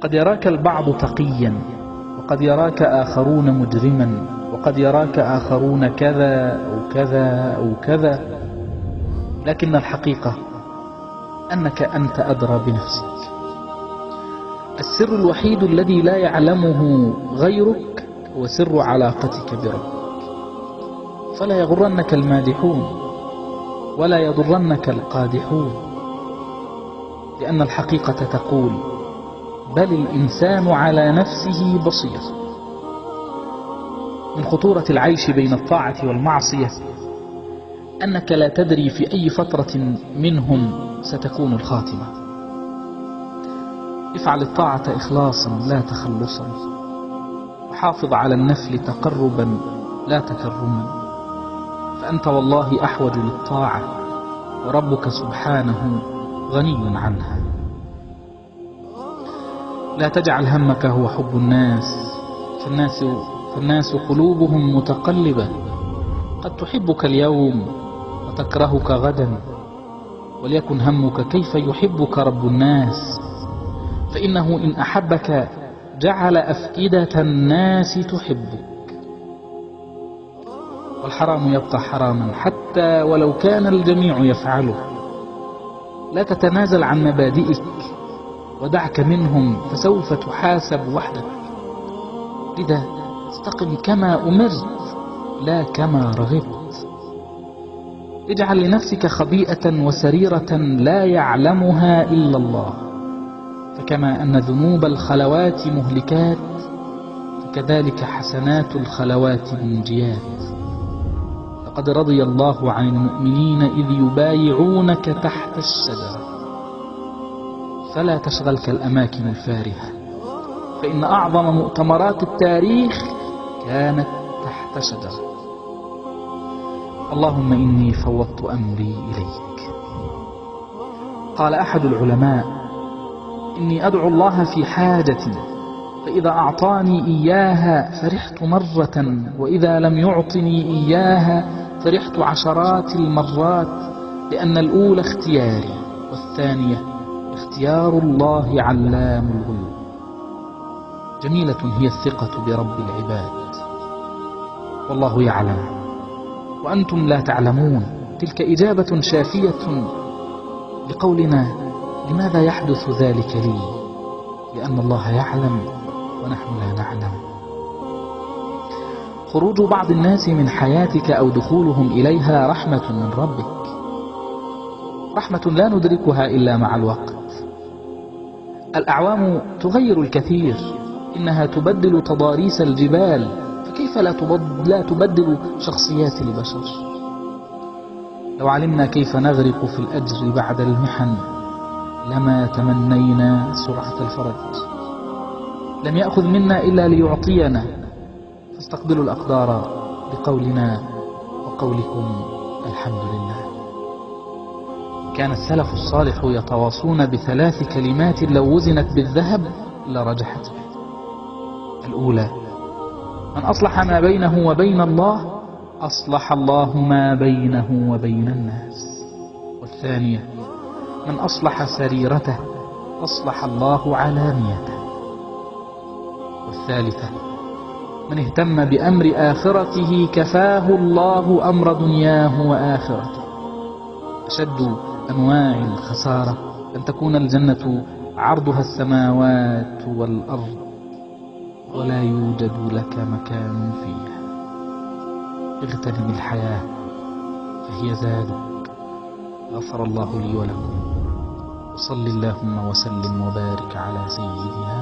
قد يراك البعض تقيا، وقد يراك آخرون مجرما، وقد يراك آخرون كذا أو كذا أو كذا، لكن الحقيقة أنك أنت أدرى بنفسك. السر الوحيد الذي لا يعلمه غيرك هو سر علاقتك بربك. فلا يغرنك المادحون ولا يضرنك القادحون، لأن الحقيقة تقول: بل الإنسان على نفسه بصير. من خطورة العيش بين الطاعة والمعصية أنك لا تدري في أي فترة منهم ستكون الخاتمة. افعل الطاعة إخلاصا لا تخلصا، وحافظ على النفل تقربا لا تكرما، فأنت والله أحوج للطاعة، وربك سبحانه غني عنها. لا تجعل همك هو حب الناس، فالناس قلوبهم متقلبة، قد تحبك اليوم وتكرهك غدا، وليكن همك كيف يحبك رب الناس، فإنه إن أحبك جعل أفئدة الناس تحبك. والحرام يبقى حراما حتى ولو كان الجميع يفعله. لا تتنازل عن مبادئك ودعك منهم، فسوف تحاسب وحدك. لذا استقم كما أمرت لا كما رغبت. اجعل لنفسك خبيئة وسريرة لا يعلمها إلا الله، فكما أن ذنوب الخلوات مهلكات، فكذلك حسنات الخلوات منجيات. لقد رضي الله عن المؤمنين إذ يبايعونك تحت الشجرة. فلا تشغلك الأماكن الفارهة، فإن أعظم مؤتمرات التاريخ كانت تحت شجرة. اللهم إني فوضت أمري إليك. قال أحد العلماء: إني أدعو الله في حاجتي، فإذا أعطاني إياها فرحت مرة، وإذا لم يعطني إياها فرحت عشرات المرات، لأن الأولى اختياري، والثانية اختيار الله علام الغيوب. جميلة هي الثقة برب العباد، والله يعلم وأنتم لا تعلمون. تلك إجابة شافية لقولنا: لماذا يحدث ذلك لي؟ لأن الله يعلم ونحن لا نعلم. خروج بعض الناس من حياتك أو دخولهم إليها رحمة من ربك، رحمة لا ندركها إلا مع الوقت. الأعوام تغير الكثير، إنها تبدل تضاريس الجبال، فكيف لا تبدل شخصيات البشر؟ لو علمنا كيف نغرق في الأجر بعد المحن لما تمنينا سرعة الفرج. لم يأخذ منا إلا ليعطينا، فاستقبلوا الأقدار بقولنا وقولكم الحمد لله. كان السلف الصالح يتواصون بثلاث كلمات لو وزنت بالذهب لرجحت به. الأولى: من أصلح ما بينه وبين الله أصلح الله ما بينه وبين الناس. والثانية: من أصلح سريرته أصلح الله علانيته. والثالثة: من اهتم بأمر آخرته كفاه الله أمر دنياه وآخرته. أشد أنواع الخسارة أن تكون الجنة عرضها السماوات والأرض ولا يوجد لك مكان فيها. اغتنم الحياة فهي زادك. غفر الله لي ولكم، وصل اللهم وسلم وبارك على سيدنا